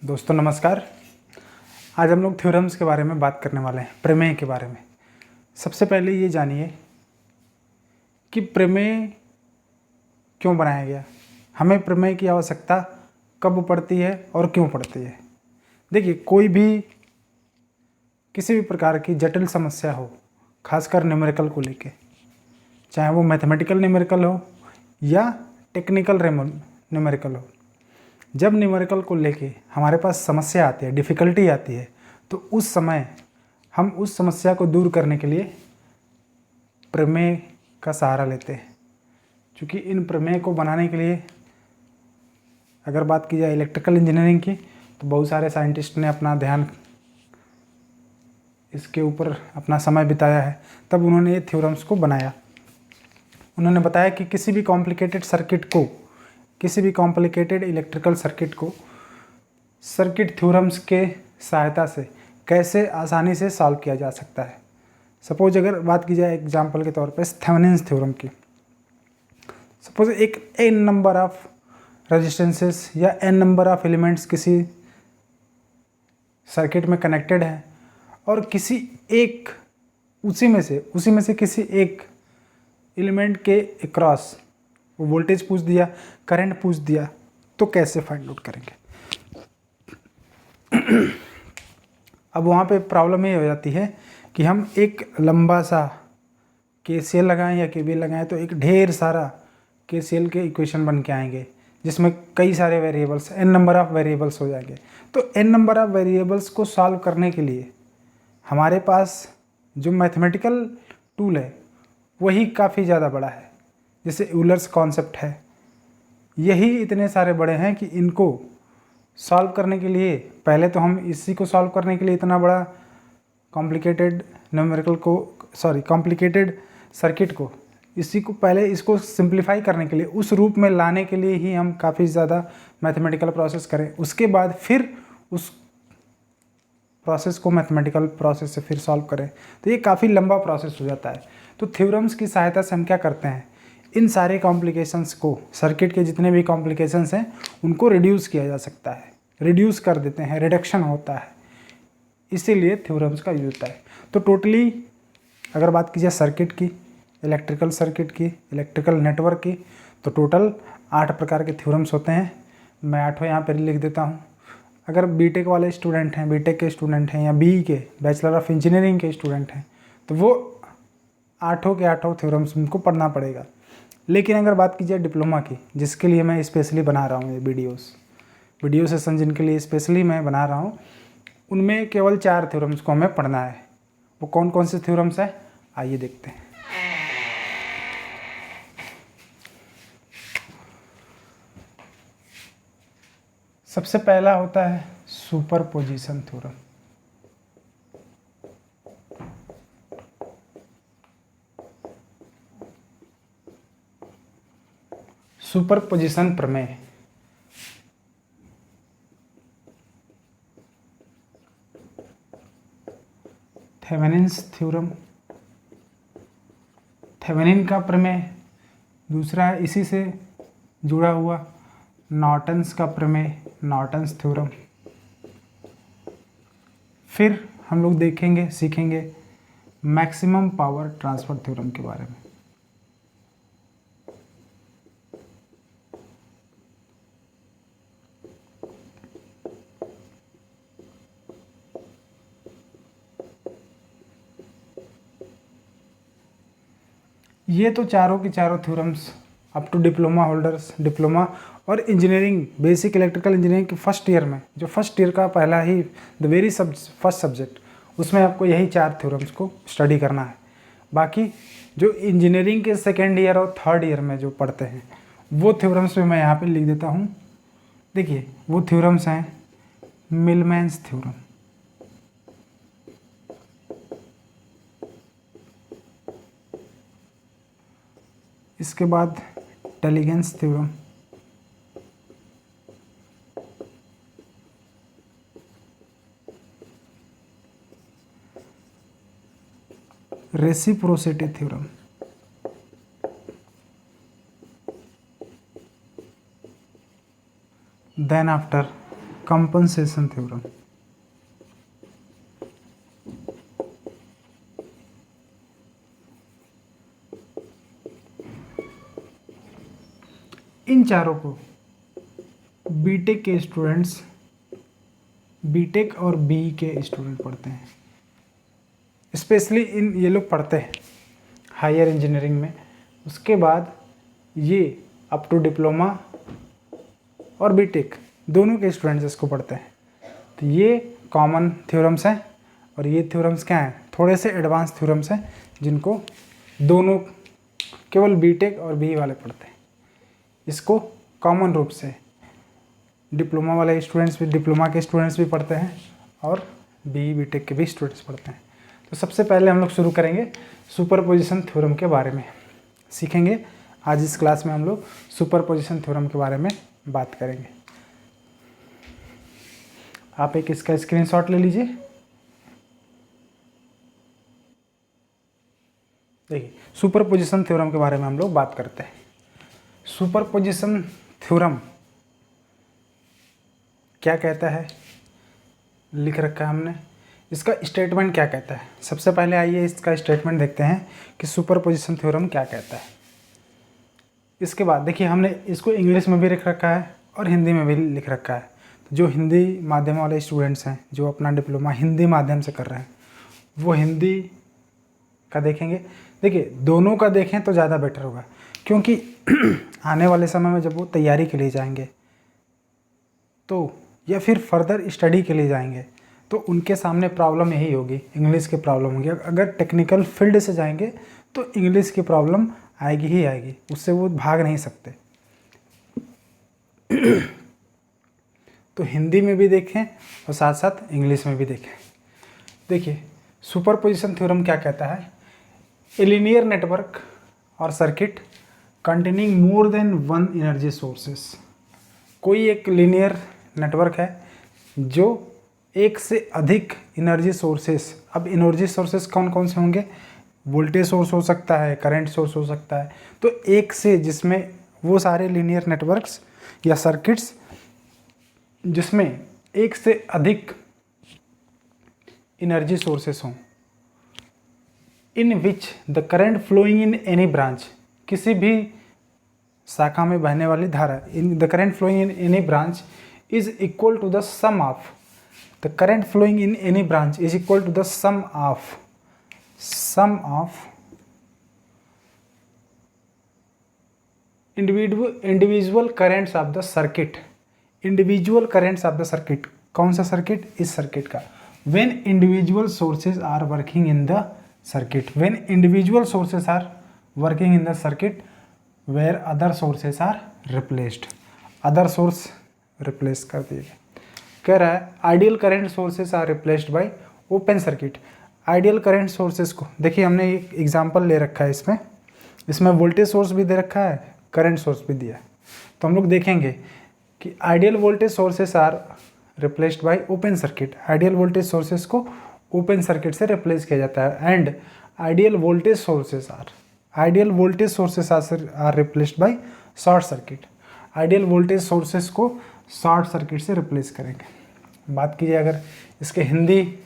दोस्तों नमस्कार। आज हम लोग थ्योरम्स के बारे में बात करने वाले हैं, प्रमेय के बारे में। सबसे पहले ये जानिए कि प्रमेय क्यों बनाया गया, हमें प्रमेय की आवश्यकता कब पड़ती है और क्यों पड़ती है। देखिए, कोई भी किसी भी प्रकार की जटिल समस्या हो, खासकर न्यूमेरिकल को लेके, चाहे वो मैथमेटिकल न्यूमेरिकल हो या टेक्निकल न्यूमेरिकल हो, जब न्यूमेरिकल को लेके हमारे पास समस्या आती है, डिफ़िकल्टी आती है, तो उस समय हम उस समस्या को दूर करने के लिए प्रमेय का सहारा लेते हैं। क्योंकि इन प्रमेय को बनाने के लिए अगर बात की जाए इलेक्ट्रिकल इंजीनियरिंग की, तो बहुत सारे साइंटिस्ट ने अपना ध्यान इसके ऊपर अपना समय बिताया है। तब उन्होंने ये थ्योरम्स को बनाया। उन्होंने बताया कि किसी भी कॉम्प्लिकेटेड सर्किट को, किसी भी कॉम्प्लिकेटेड इलेक्ट्रिकल सर्किट को सर्किट थ्योरम्स के सहायता से कैसे आसानी से सॉल्व किया जा सकता है। सपोज अगर बात की जाए एग्जांपल के तौर पे थेवेनिन्स थ्योरम की, सपोज एक n नंबर ऑफ रेजिस्टेंसेस या n नंबर ऑफ एलिमेंट्स किसी सर्किट में कनेक्टेड है और किसी एक उसी में से किसी एक एलिमेंट के अक्रॉस वो वोल्टेज पूछ दिया, करंट पूछ दिया, तो कैसे फाइंड आउट करेंगे। अब वहाँ पे प्रॉब्लम ये हो जाती है कि हम एक लंबा सा KCL लगाएं या KVL लगाएं तो एक ढेर सारा KCL के इक्वेशन बन के आएंगे, जिसमें कई सारे variables, n number of variables हो जाएंगे। तो n नंबर ऑफ वेरिएबल्स को सॉल्व करने के लिए हमारे पास जो मैथमेटिकल टूल है वही काफ़ी ज़्यादा बड़ा है। जैसे यूलर्स कॉन्सेप्ट है, यही इतने सारे बड़े हैं कि इनको सॉल्व करने के लिए पहले तो हम इसी को सॉल्व करने के लिए इतना बड़ा कॉम्प्लिकेटेड कॉम्प्लिकेटेड सर्किट को, इसी को पहले इसको सिंप्लीफाई करने के लिए, उस रूप में लाने के लिए ही हम काफ़ी ज़्यादा मैथमेटिकल प्रोसेस करें। उसके बाद फिर उस प्रोसेस को मैथमेटिकल प्रोसेस से फिर सॉल्व करें, तो ये काफ़ी लंबा प्रोसेस हो जाता है। तो थ्योरम्स की सहायता से हम क्या करते हैं, इन सारे कॉम्प्लिकेशंस को, सर्किट के जितने भी कॉम्प्लिकेशंस हैं उनको रिड्यूस किया जा सकता है, रिड्यूस कर देते हैं, रिडक्शन होता है, इसीलिए थ्योरम्स का यूज होता है। तो टोटली अगर बात की जाए सर्किट की, इलेक्ट्रिकल सर्किट की, इलेक्ट्रिकल नेटवर्क की, तो टोटल 8 प्रकार के थ्योरम्स होते हैं। मैं 8 यहाँ पर लिख देता हूँ। अगर बीटेक वाले स्टूडेंट हैं, बीटेक के स्टूडेंट हैं या BE के, बैचलर ऑफ इंजीनियरिंग के स्टूडेंट हैं, तो वो 8 के 8 थ्योरम्स उनको पढ़ना पड़ेगा। लेकिन अगर बात की जाए डिप्लोमा की, जिसके लिए मैं स्पेशली बना रहा हूँ ये वीडियो सेशन, जिनके लिए स्पेशली मैं बना रहा हूँ, उनमें केवल 4 थ्योरम्स को हमें पढ़ना है। वो कौन कौन से थ्योरम्स हैं, आइए देखते हैं। सबसे पहला होता है सुपरपोजिशन थ्योरम। सुपरपोजिशन प्रमेय थेवेनिन्स थ्योरम, थेवेनिन का प्रमेय। दूसरा है इसी से जुड़ा हुआ नॉर्टन्स का प्रमेय, नॉर्टन्स थ्योरम। फिर हम लोग देखेंगे, सीखेंगे मैक्सिमम पावर ट्रांसफर थ्योरम के बारे में। ये तो चारों की चारों theorems up to diploma holders, diploma और इंजीनियरिंग, बेसिक इलेक्ट्रिकल इंजीनियरिंग के फर्स्ट ईयर में, जो फर्स्ट ईयर का पहला ही फर्स्ट सब्जेक्ट, उसमें आपको यही 4 थ्योरम्स को स्टडी करना है। बाकी जो इंजीनियरिंग के सेकेंड ईयर और थर्ड ईयर में जो पढ़ते हैं, वो थ्योरम्स में मैं यहाँ पे लिख देता हूँ। देखिए, वो थ्योरम्स हैं मिलमैन्स थ्योरम, इसके बाद Tellegen's theorem, reciprocity theorem, then after compensation theorem. इन चारों को बीटेक के स्टूडेंट्स, बीटेक और बीई के स्टूडेंट पढ़ते हैं, स्पेशली इन ये लोग पढ़ते हैं हायर इंजीनियरिंग में। उसके बाद ये अप टू डिप्लोमा और बीटेक दोनों के स्टूडेंट्स इसको पढ़ते हैं। तो ये कॉमन थ्योरम्स हैं और ये थ्योरम्स क्या हैं, थोड़े से एडवांस थ्योरम्स हैं जिनको दोनों केवल बीटेक और बीई वाले पढ़ते हैं। इसको कॉमन रूप से डिप्लोमा वाले स्टूडेंट्स भी, डिप्लोमा के स्टूडेंट्स भी पढ़ते हैं और बीई बीटेक के भी स्टूडेंट्स पढ़ते हैं। तो सबसे पहले हम लोग शुरू करेंगे सुपरपोजिशन थ्योरम के बारे में सीखेंगे। आज इस क्लास में हम लोग सुपरपोजिशन थ्योरम के बारे में बात करेंगे। आप एक इसका स्क्रीनशॉट ले लीजिए। देखिए, सुपरपोजिशन थ्योरम के बारे में हम लोग बात करते हैं। सुपरपोजिशन थ्योरम क्या कहता है, लिख रखा है हमने। इसका स्टेटमेंट क्या कहता है, सबसे पहले आइए इसका स्टेटमेंट देखते हैं कि सुपरपोजिशन थ्योरम क्या कहता है। इसके बाद देखिए, हमने इसको इंग्लिश में भी लिख रखा है और हिंदी में भी लिख रखा है। तो जो हिंदी माध्यम वाले स्टूडेंट्स हैं, जो अपना डिप्लोमा हिंदी माध्यम से कर रहे हैं, वो हिंदी का देखेंगे। देखिए, दोनों का देखें तो ज़्यादा बेटर होगा, क्योंकि आने वाले समय में जब वो तैयारी के लिए जाएंगे तो, या फिर फर्दर स्टडी के लिए जाएंगे, तो उनके सामने प्रॉब्लम यही होगी, इंग्लिश की प्रॉब्लम होगी। अगर टेक्निकल फील्ड से जाएंगे तो इंग्लिश की प्रॉब्लम आएगी ही आएगी, उससे वो भाग नहीं सकते। तो हिंदी में भी देखें और साथ साथ इंग्लिश में भी देखें। देखिए, सुपरपोजिशन थ्योरम क्या कहता है, ए लीनियर नेटवर्क और circuit containing more than one energy sources. कोई एक लीनियर नेटवर्क है जो एक से अधिक एनर्जी सोर्सेस, अब एनर्जी सोर्सेस कौन कौन से होंगे, वोल्टेज सोर्स हो सकता है, करंट सोर्स हो सकता है। तो एक से, जिसमें वो सारे लीनियर नेटवर्क्स या सर्किट्स जिसमें एक से अधिक एनर्जी सोर्सेस हों, in which the current flowing in any branch, किसी भी शाखा में बहने वाली धारा, in the current flowing in any branch is equal to the sum of, the current flowing in any branch is equal to the sum of individual currents of the circuit. Individual currents of the circuit, कौन सा circuit, इस circuit का। When individual sources are working in the circuit, when individual sources are working in the circuit where other sources are replaced, other source replace कर दिए गए। कह रहा है ideal current sources are replaced by open circuit. Ideal current sources को देखिए, हमने एक एग्जांपल ले रखा है इसमें वोल्टेज सोर्स भी दे रखा है, करंट सोर्स भी दिया है। तो हम लोग देखेंगे कि ideal voltage sources are replaced by open circuit. Ideal voltage sources को ओपन सर्किट से रिप्लेस किया जाता है। And ideal voltage sources are replaced by short circuit. Ideal voltage sources को शॉर्ट सर्किट से रिप्लेस करेंगे। बात कीजिए अगर इसके हिंदी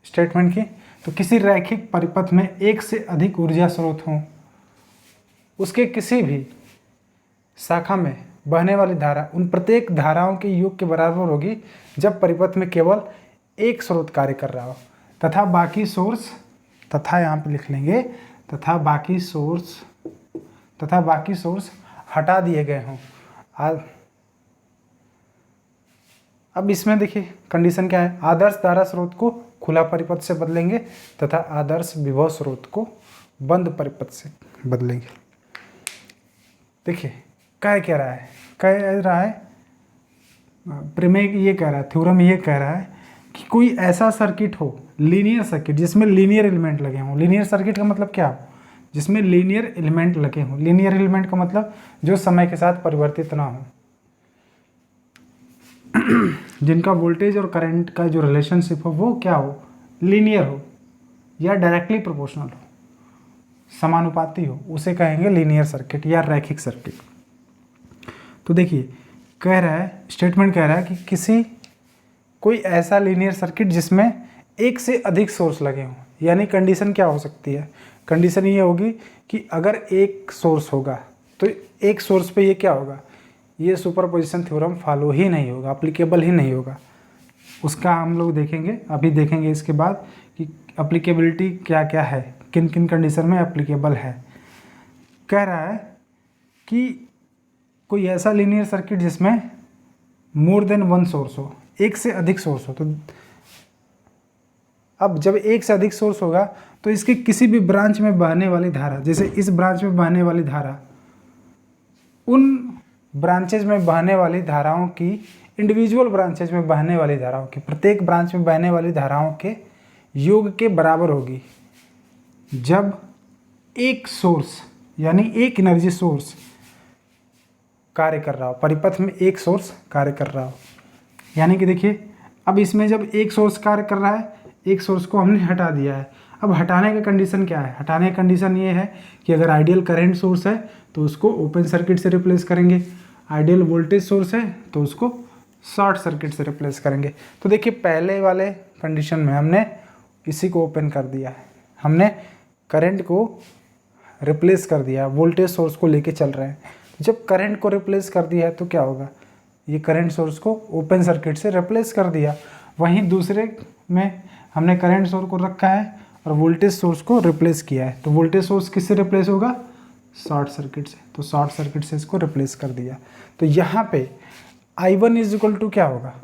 स्टेटमेंट की, तो किसी रैखिक परिपथ में एक से अधिक ऊर्जा स्रोत हों, उसके किसी भी शाखा में बहने वाली धारा उन प्रत्येक धाराओं के योग के बराबर होगी जब परिपथ में केवल एक स्रोत कार्य कर रहा हो, तथा बाकी सोर्स, तथा यहाँ पे लिख लेंगे, तथा बाकी सोर्स हटा दिए गए हों। अब इसमें देखिए कंडीशन क्या है, आदर्श धारा स्रोत को खुला परिपथ से बदलेंगे तथा आदर्श विभव स्रोत को बंद परिपथ से बदलेंगे। देखिए कह रहा है प्रमेय ये कह रहा है, थ्योरम ये कह रहा है कि कोई ऐसा सर्किट हो, लीनियर सर्किट जिसमें लीनियर एलिमेंट लगे हों। लीनियर सर्किट का मतलब क्या हो, जिसमें लीनियर एलिमेंट लगे हों। लीनियर एलिमेंट का मतलब जो समय के साथ परिवर्तित ना हो, जिनका वोल्टेज और करंट का जो रिलेशनशिप हो वो क्या हो, लीनियर हो या डायरेक्टली प्रोपोर्शनल हो, समानुपाती हो, उसे कहेंगे लीनियर सर्किट या रैखिक सर्किट। तो देखिए कह रहा है, स्टेटमेंट कह रहा है कि कोई ऐसा लीनियर सर्किट जिसमें एक से अधिक सोर्स लगे हों, यानी कंडीशन क्या हो सकती है, कंडीशन ये होगी कि अगर एक सोर्स होगा तो एक सोर्स पे ये क्या होगा, ये सुपरपोजिशन थ्योरम फॉलो ही नहीं होगा, अप्लीकेबल ही नहीं होगा। उसका हम लोग देखेंगे, अभी देखेंगे इसके बाद कि अप्लीकेबिलिटी क्या क्या है, किन किन कंडीशन में अप्लीकेबल है। कह रहा है कि कोई ऐसा लीनियर सर्किट जिसमें मोर देन वन सोर्स हो, एक से अधिक सोर्स हो। तो अब जब एक से अधिक सोर्स होगा तो इसके किसी भी ब्रांच में बहने वाली धारा, जैसे इस ब्रांच में बहने वाली धारा, उन ब्रांचेज में बहने वाली धाराओं की, इंडिविजुअल ब्रांचेज में बहने वाली धाराओं की, प्रत्येक ब्रांच में बहने वाली धाराओं के योग के बराबर होगी जब एक सोर्स यानी एक एनर्जी सोर्स कार्य कर रहा हो, परिपथ में एक सोर्स कार्य कर रहा हो। यानी कि देखिए, अब इसमें जब एक सोर्स कार्य कर रहा है, एक सोर्स को हमने हटा दिया है। अब हटाने का कंडीशन क्या है, हटाने का कंडीशन ये है कि अगर आइडियल करंट सोर्स है तो उसको ओपन सर्किट से रिप्लेस करेंगे, आइडियल वोल्टेज सोर्स है तो उसको शॉर्ट सर्किट से रिप्लेस करेंगे। तो देखिए, पहले वाले कंडीशन में हमने इसी को ओपन कर दिया है, हमने करंट को रिप्लेस कर दिया, वोल्टेज सोर्स को लेके चल रहे हैं। जब करंट को रिप्लेस कर दिया है तो क्या होगा, ये करंट सोर्स को ओपन सर्किट से रिप्लेस कर दिया। वहीं दूसरे में हमने करंट सोर्स को रखा है और वोल्टेज सोर्स को रिप्लेस किया है। तो वोल्टेज सोर्स किससे रिप्लेस होगा, शॉर्ट सर्किट से। तो शॉर्ट सर्किट से इसको रिप्लेस कर दिया। तो यहाँ पे I1 इज इक्वल टू क्या होगा,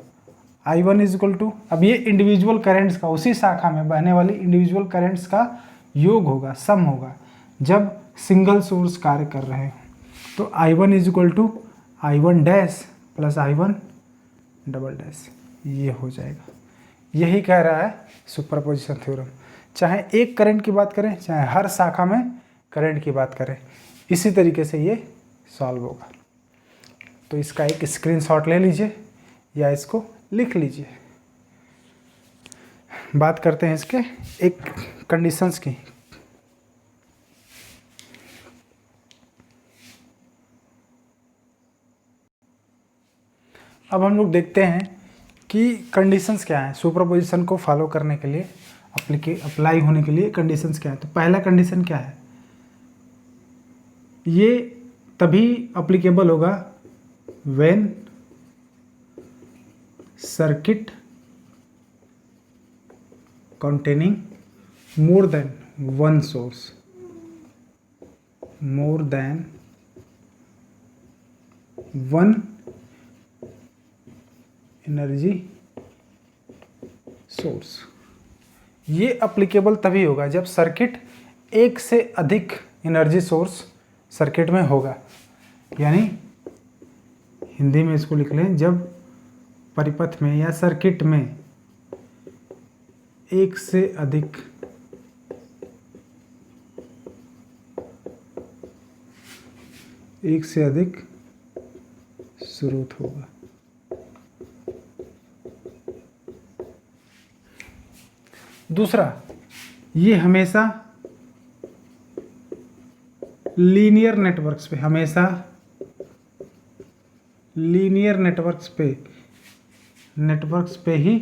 I1 इज इक्वल टू, अब ये इंडिविजुअल करंट्स का, उसी शाखा में बहने वाली इंडिविजुअल करंट्स का योग होगा, सम होगा, जब सिंगल सोर्स कार्य कर रहे हैं। तो I1 is equal to I1 dash plus I1 double dash, ये हो जाएगा। यही कह रहा है सुपरपोजिशन थ्योरम। चाहे एक करंट की बात करें, चाहे हर शाखा में करंट की बात करें, इसी तरीके से ये सॉल्व होगा। तो इसका एक स्क्रीनशॉट ले लीजिए या इसको लिख लीजिए। बात करते हैं इसके एक कंडीशंस की। अब हम लोग देखते हैं कि कंडीशंस क्या हैं सुपरपोजिशन को फॉलो करने के लिए, अप्लाई होने के लिए कंडीशंस क्या है। तो पहला कंडीशन क्या है, ये तभी अप्लीकेबल होगा when circuit containing more than one source, more than one energy source. ये अप्लीकेबल तभी होगा जब सर्किट एक से अधिक एनर्जी सोर्स सर्किट में होगा। यानी हिंदी में इसको लिख लें, जब परिपथ में या सर्किट में एक से अधिक स्रोत होगा। दूसरा, ये हमेशा लीनियर नेटवर्क्स पे, हमेशा लीनियर नेटवर्क्स पे ही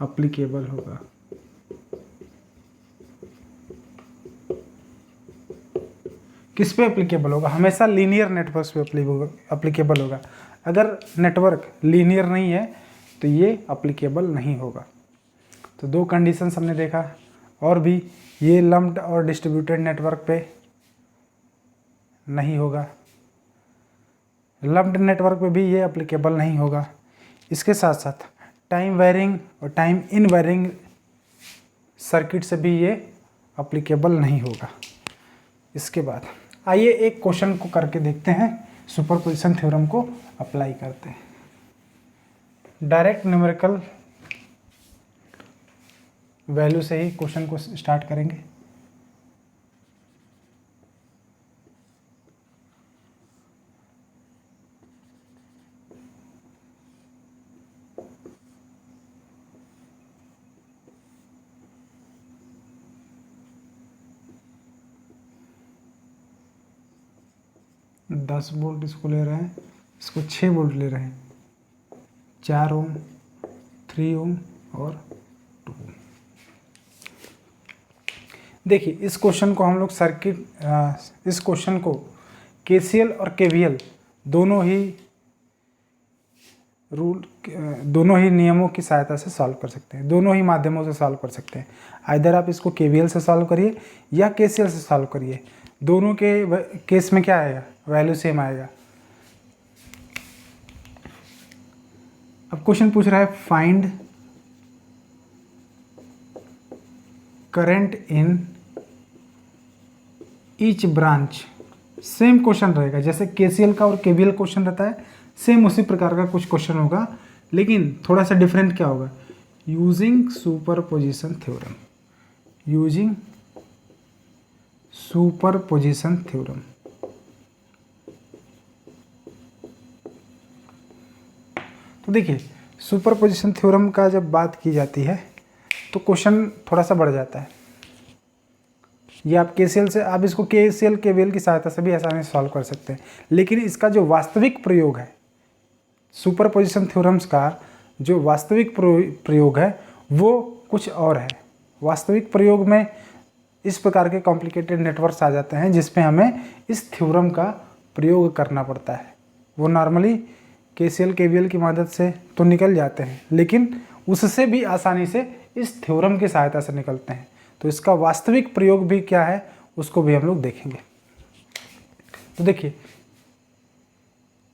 अप्लीकेबल होगा। किस पे अप्लीकेबल होगा, हमेशा लीनियर नेटवर्क्स पे अप्लीकेबल होगा। अगर नेटवर्क लीनियर नहीं है तो ये अप्लीकेबल नहीं होगा। तो दो कंडीशंस हमने देखा। और भी, ये लम्प्ड और डिस्ट्रीब्यूटेड नेटवर्क पे नहीं होगा, लम्प्ड नेटवर्क पे भी ये अप्लीकेबल नहीं होगा। इसके साथ साथ टाइम वेरिंग और टाइम इन वेरिंग सर्किट से भी ये अप्लीकेबल नहीं होगा। इसके बाद आइए एक क्वेश्चन को करके देखते हैं, सुपरपोजिशन थ्योरम को अप्लाई करते हैं। डायरेक्ट न्यूमेरिकल वैल्यू से ही क्वेश्चन को स्टार्ट करेंगे। दस वोल्ट इसको ले रहे हैं, इसको 6 वोल्ट ले रहे हैं, 4 ओम, 3 ओम और 2 ओम। देखिए इस क्वेश्चन को हम लोग इस क्वेश्चन को केसीएल और केवीएल दोनों ही नियमों की सहायता से सॉल्व कर सकते हैं, दोनों ही माध्यमों से सॉल्व कर सकते हैं। आइदर आप इसको केवीएल से सॉल्व करिए या केसीएल से सॉल्व करिए, दोनों के केस में क्या आएगा, वैल्यू सेम आएगा। अब क्वेश्चन पूछ रहा है find current in each branch. Same question रहेगा जैसे केसीएल का और केवीएल क्वेश्चन रहता है, सेम उसी प्रकार का कुछ क्वेश्चन होगा, लेकिन थोड़ा सा डिफरेंट क्या होगा, using superposition theorem, using superposition theorem. तो देखिए सुपरपोजिशन थ्योरम का जब बात की जाती है तो क्वेश्चन थोड़ा सा बढ़ जाता है। ये आप केसीएल से, आप इसको केसीएल केवीएल की सहायता से भी आसानी से सॉल्व कर सकते हैं, लेकिन इसका जो वास्तविक प्रयोग है, सुपरपोजिशन थ्योरम्स का जो वास्तविक प्रयोग है वो कुछ और है। वास्तविक प्रयोग में इस प्रकार के कॉम्प्लिकेटेड नेटवर्क्स आ जाते हैं जिसमें हमें इस थ्योरम का प्रयोग करना पड़ता है। वो नॉर्मली केसीएल केवीएल की मदद से तो निकल जाते हैं, लेकिन उससे भी आसानी से इस थ्योरम की सहायता से निकलते हैं। तो इसका वास्तविक प्रयोग भी क्या है उसको भी हम लोग देखेंगे। तो देखिए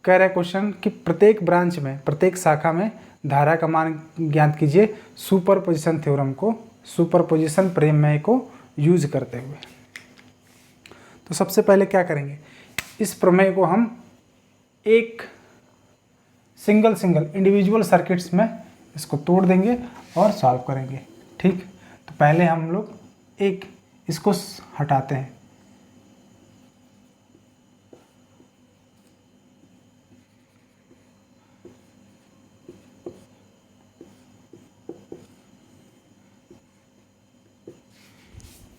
कह रहा है क्वेश्चन कि प्रत्येक ब्रांच में, प्रत्येक शाखा में धारा का मान ज्ञात कीजिए सुपरपोजिशन थ्योरम को, सुपरपोजिशन प्रमेय को यूज करते हुए। तो सबसे पहले क्या करेंगे, इस प्रमेय को हम एक सिंगल इंडिविजुअल सर्किट्स में इसको तोड़ देंगे और सॉल्व करेंगे। ठीक, तो पहले हम लोग एक इसको हटाते हैं।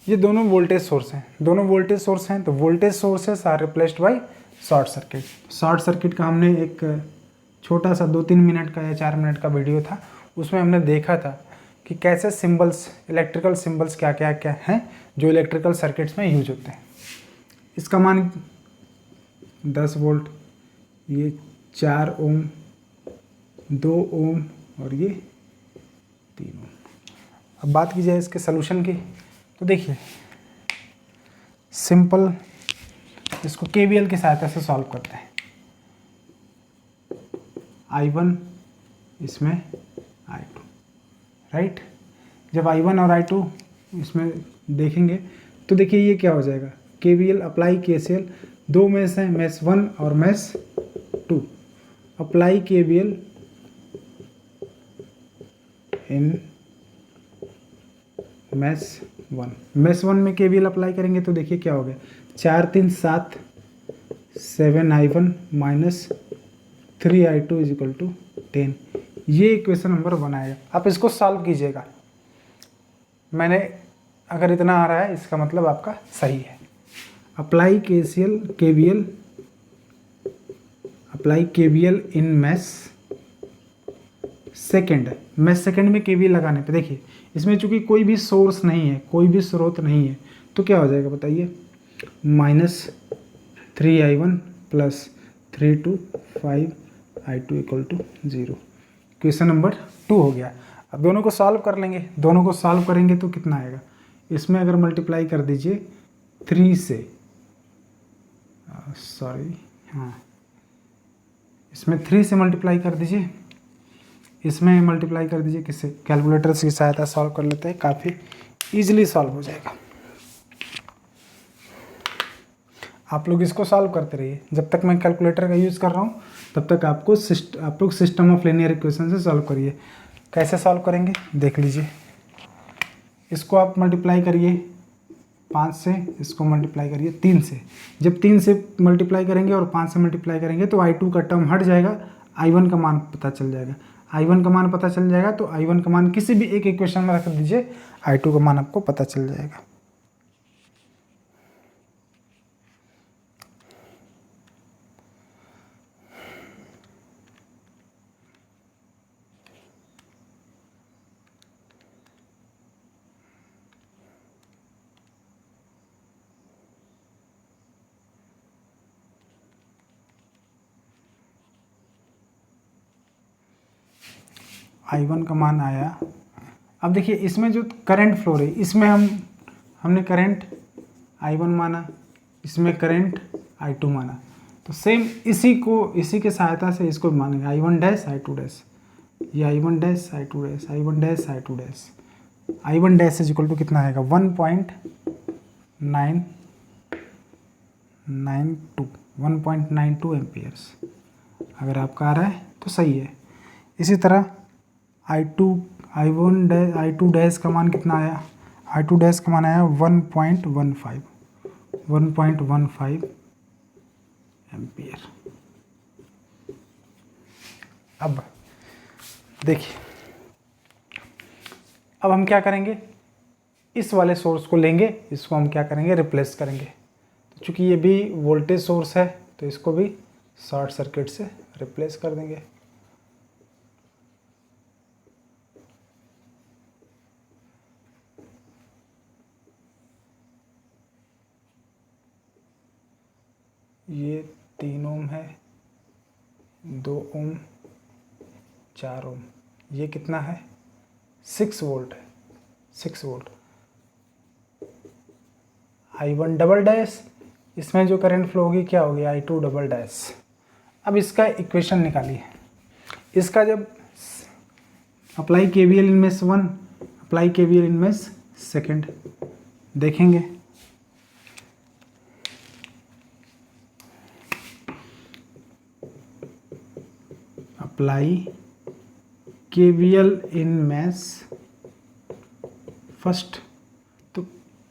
ये दोनों वोल्टेज सोर्स हैं, दोनों वोल्टेज सोर्स हैं, तो voltage sources are replaced by short circuit. Short circuit का हमने एक छोटा सा 2-3 मिनट का या 4 मिनट का वीडियो था, उसमें हमने देखा था कि कैसे सिंबल्स, इलेक्ट्रिकल सिंबल्स क्या क्या क्या हैं जो इलेक्ट्रिकल सर्किट्स में यूज होते हैं। इसका मान 10 वोल्ट, ये 4 ओम, 2 ओम और ये 3 ओम। अब बात की जाए इसके सलूशन की, तो देखिए सिंपल इसको केवीएल की सहायता से सॉल्व करते हैं। I1 इसमें I2, राइट। जब I1 और I2 इसमें देखेंगे तो देखिए ये क्या हो जाएगा, केवीएल अप्लाई केसीएल, दो मेष हैं, मेष 1 और मेष 2। अप्लाई केवीएल इन मेष 1। मेष 1 में केवीएल अप्लाई करेंगे तो देखिए क्या हो गया, 4 3 7, 7I1 minus 3I2 is equal to 10। ये इक्वेशन नंबर 1 आएगा। आप इसको सॉल्व कीजिएगा। मैंने अगर इतना आ रहा है इसका मतलब आपका सही है। अप्लाई केवीएल इन मेष सेकेंड। मेष सेकेंड में केवीएल लगाने पे देखिए इसमें चूंकि कोई भी सोर्स नहीं है, कोई भी स्रोत नहीं है, तो क्या हो जाएगा बताइए, minus 3I1 plus 3 2 5I2 equal to 0। Question number 2 हो गया। अब दोनों को सॉल्व कर लेंगे। दोनों को सॉल्व करेंगे तो कितना आएगा, इसमें अगर मल्टीप्लाई कर दीजिए 3 से, इसमें 3 से मल्टीप्लाई कर दीजिए, इसमें मल्टीप्लाई कर दीजिए किससे, कैलकुलेटर की सहायता सॉल्व कर लेते हैं, काफ़ी इजीली सॉल्व हो जाएगा। आप लोग इसको सॉल्व करते रहिए, जब तक मैं कैलकुलेटर का यूज़ कर रहा हूँ तब तक आप लोग सिस्टम ऑफ लीनियर इक्वेशन से सॉल्व करिए। कैसे सॉल्व करेंगे देख लीजिए। इसको आप मल्टीप्लाई करिए 5 से, इसको मल्टीप्लाई करिए 3 से। जब 3 से मल्टीप्लाई करेंगे और 5 से मल्टीप्लाई करेंगे तो I2 का टर्म हट जाएगा, I1 का मान पता चल जाएगा। I1 का मान पता चल जाएगा तो I1 का मान किसी भी एक इक्वेशन में रख दीजिए, I2 का मान आपको पता चल जाएगा। I1 का मान आया। अब देखिए इसमें जो करंट फ्लो रही, इसमें हमने करंट I1 माना, इसमें करंट I2 माना, तो सेम इसी के सहायता से इसको मानेंगे I1 डैश I2 डैश, ये I1 dash I2 dash, I1 dash I2 dash. I1 dash is equal to कितना आएगा 1.92 एम्पियर्स। अगर आपका आ रहा है तो सही है। इसी तरह I2 डैश का मान कितना आया, I2 डैश का मान आया 1.15 एम्पियर। अब देखिए, अब हम क्या करेंगे, इस वाले सोर्स को लेंगे, इसको हम क्या करेंगे रिप्लेस करेंगे। तो चूंकि ये भी वोल्टेज सोर्स है तो इसको भी शॉर्ट सर्किट से रिप्लेस कर देंगे। ये 3 ओम है, 2 ओम, 4 ओम, ये कितना है 6 वोल्ट है, 6 वोल्ट। I1 डबल डैश, इसमें जो करंट फ्लो होगी क्या होगी I2 डबल डैश। अब इसका इक्वेशन निकालिए। इसका जब अप्लाई KVL इन मेष 1, अप्लाई KVL इन मेष सेकेंड देखेंगे, अप्लाई KVL इन मेष फर्स्ट, तो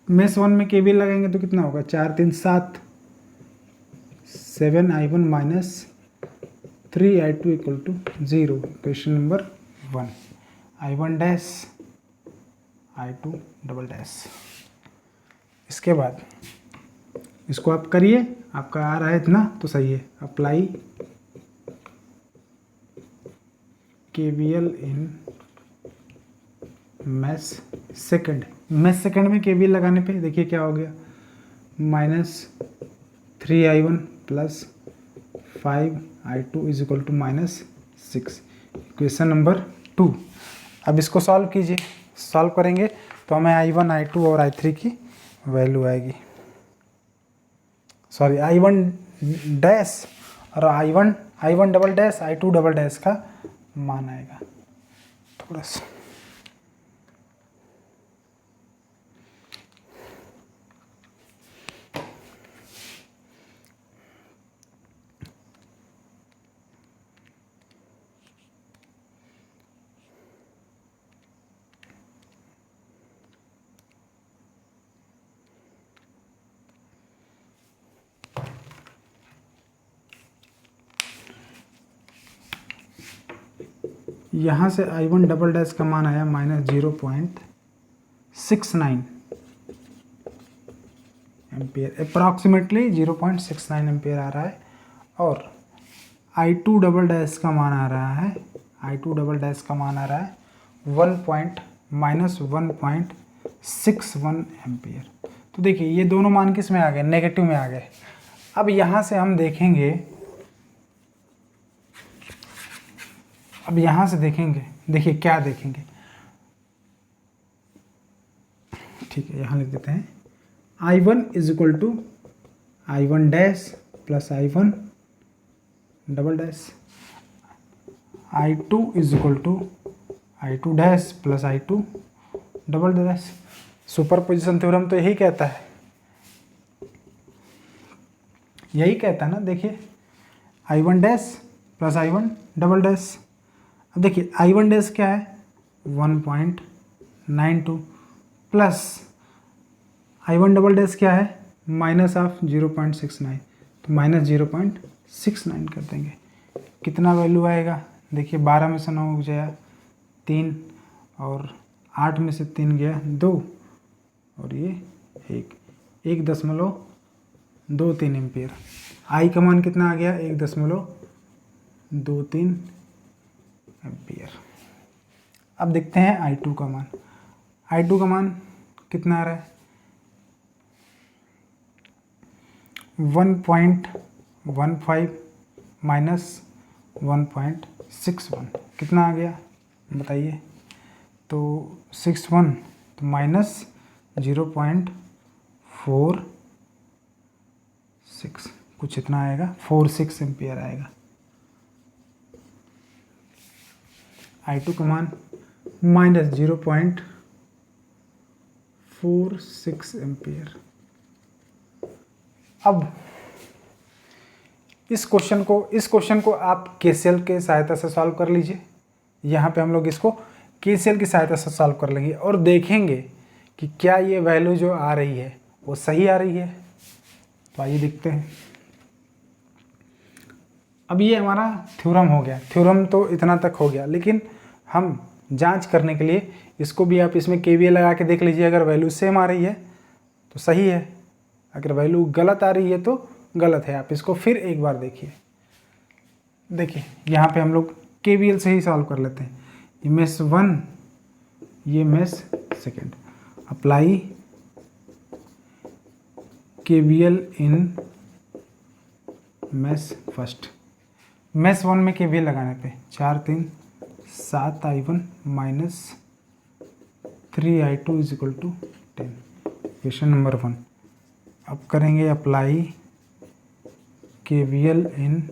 मेष 1 में KVL लगाएंगे तो कितना होगा 4 3 7 7I1 minus 3I2 equal to 0। Question number 1 I1 dash I2 double dash. इसके बाद इसको आप करिए, आपका आ रहा है इतना तो सही है। अप्लाई KVL इन मेष सेकंड, मेष सेकंड में KVL लगाने पे देखिए क्या हो गया -3I1 plus 5I2 is equal to -6। Question number 2। अब इसको सॉल्व कीजिए, सॉल्व करेंगे तो हमें I1 I2 और I3 की वैल्यू आएगी, सॉरी I1 डैश और I1 double dash I2 double dash का मान आएगा। थोड़ा सा यहाँ से I1 डबल डैश का मान आया -0.69 एम्पियर, अप्रॉक्सीमेटली 0.69 एम्पियर आ रहा है। और I2 डबल डैश का मान आ रहा है, I2 डबल डैश का मान आ रहा है -1.61 एम्पियर। तो देखिए ये दोनों मान किस में आ गए, नेगेटिव में आ गए। अब यहाँ से हम देखेंगे, अब यहाँ से देखेंगे, देखिए क्या देखेंगे, ठीक है यहाँ लिख देते हैं I1 is equal to I1 dash plus I1 double dash, I2 is equal to I2 dash plus I2 double dash. Superposition theorem तो यही कहता है, यही कहता है ना। देखिए I1 dash plus I1 double dash. अब देखिए I1 डैश क्या है 1.92 प्लस I1 डबल डैश क्या है माइनस ऑफ 0.69, तो -0.69 कर देंगे। कितना वैल्यू आएगा देखिए, 12 में से 9 गया 3 और 8 में से 3 गया 2 और ये 1.23 एम्पियर। आई का मान कितना आ गया 1.23 एम्पियर। अब देखते हैं I2 का मान, I2 का मान कितना आ रहा है 1.15 माइनस 1.61, कितना आ गया बताइए। तो 61 तो माइनस 0.46 कुछ इतना आएगा, 46 एम्पियर आएगा। I2 का मान माइनस 0.46 एम्पियर। अब इस क्वेश्चन को आप केसीएल के सहायता से सॉल्व कर लीजिए। यहाँ पे हम लोग इसको केसीएल की सहायता से सॉल्व कर लेंगे और देखेंगे कि क्या ये वैल्यू जो आ रही है वो सही आ रही है। तो आइए देखते हैं। अब ये हमारा थ्योरम हो गया। थ्योरम तो इतना तक हो गया, लेकिन हम जांच करने के लिए इसको भी आप इसमें केवीएल लगा के देख लीजिए। अगर वैल्यू सेम आ रही है तो सही है, अगर वैल्यू गलत आ रही है तो गलत है। आप इसको फिर एक बार देखिए। देखिए यहाँ पे हम लोग केवीएल से ही सॉल्व कर लेते हैं। ये मेष 1, ये मेष सेकेंड। अप्लाई केवीएल इन मेष फर्स्ट। मेष 1 में केवीएल लगाने पे 4 3 7 I1 minus 3 I2 is equal to 10। Question number 1। अब करेंगे अप्लाई केवीएल इन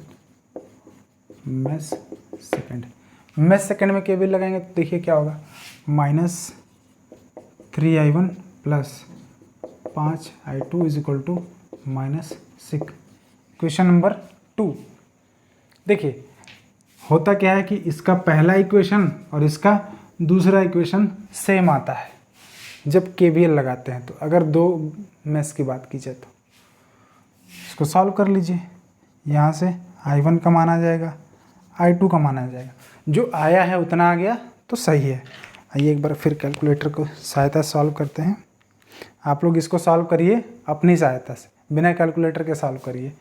मेष सेकेंड। मेष सेकेंड में केवीएल लगाएंगे तो देखिए क्या होगा, minus 3I1 plus 5 I2 is equal to minus 6। Question number 2। देखिए होता क्या है कि इसका पहला इक्वेशन और इसका दूसरा इक्वेशन सेम आता है जब केवीएल लगाते हैं। तो अगर दो मेष की बात की जाए तो इसको सॉल्व कर लीजिए। यहाँ से I1 का मान आ जाएगा, I2 का मान आ जाएगा। जो आया है उतना आ गया तो सही है। आइए एक बार फिर कैलकुलेटर को सहायता से सॉल्व करते हैं। आप लोग इसको सॉल्व करिए अपनी सहायता से, बिना कैलकुलेटर के सॉल्व करिए।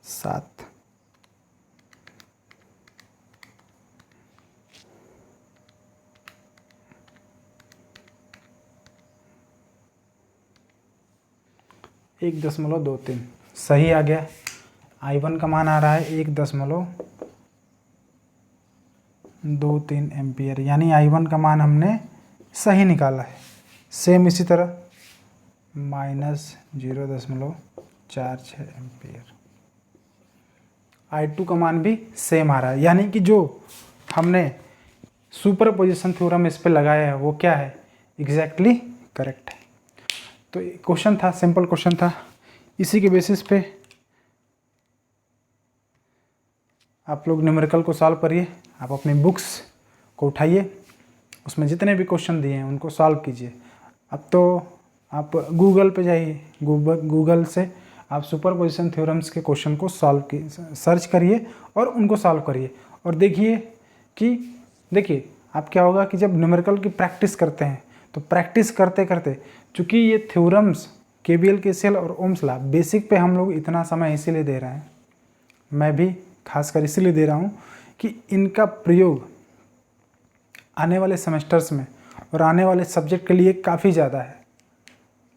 सात एक 1.23 सही आ गया। I1 का मान आ रहा है 1.23 एम्पियर, यानी I1 का मान हमने सही निकाला है। सेम इसी तरह माइनस 0.46 एम्पियर। I2 का मान भी सेम आ रहा है, यानी कि जो हमने सुपर पोजिशन थ्योरम इस पे लगाया है वो क्या है, एग्जैक्टली करेक्ट है। तो क्वेश्चन था, सिंपल क्वेश्चन था। इसी के बेसिस पे आप लोग न्यूमेरिकल को सॉल्व करिए। आप अपनी बुक्स को उठाइए, उसमें जितने भी क्वेश्चन दिए हैं उनको सॉल्व कीजिए। अब तो आप गूगल पे जाइए, गूगल से आप सुपर पोजिशन थ्योरम्स के क्वेश्चन को सर्च करिए और उनको सॉल्व करिए। और देखिए कि देखिए आप क्या होगा कि जब न्यूमेरिकल की प्रैक्टिस करते हैं तो प्रैक्टिस करते करते, चूँकि ये थ्योरम्स केवीएल केसीएल और ओम्स लॉ बेसिक पे हम लोग इतना समय इसीलिए दे रहे हैं, मैं भी खासकर इसीलिए दे रहा हूँ कि इनका प्रयोग आने वाले सेमेस्टर्स में और आने वाले सब्जेक्ट के लिए काफ़ी ज़्यादा है।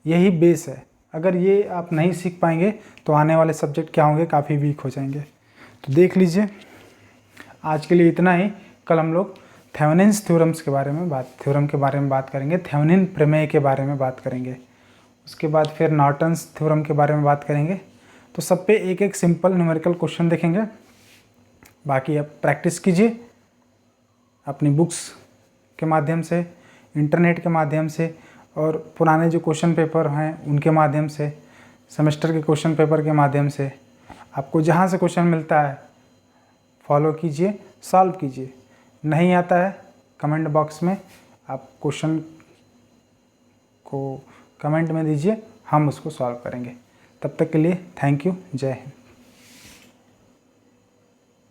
यही बेस है। अगर ये आप नहीं सीख पाएंगे तो आने वाले सब्जेक्ट क्या होंगे, काफ़ी वीक हो जाएंगे। तो देख लीजिए, आज के लिए इतना ही। कल हम लोग थेवेनिन्स थ्योरम के बारे में बात करेंगे, थेवेनिन प्रमेय के बारे में बात करेंगे। उसके बाद फिर नॉर्टन्स थ्योरम के बारे में बात करेंगे। तो सब पे एक एक सिंपल न्यूमेरिकल क्वेश्चन देखेंगे। बाकी आप प्रैक्टिस कीजिए अपनी बुक्स के माध्यम से, इंटरनेट के माध्यम से, और पुराने जो क्वेश्चन पेपर हैं उनके माध्यम से, सेमेस्टर के क्वेश्चन पेपर के माध्यम से। आपको जहाँ से क्वेश्चन मिलता है फॉलो कीजिए, सॉल्व कीजिए। नहीं आता है कमेंट बॉक्स में आप क्वेश्चन को कमेंट में दीजिए, हम उसको सॉल्व करेंगे। तब तक के लिए थैंक यू, जय हिंद।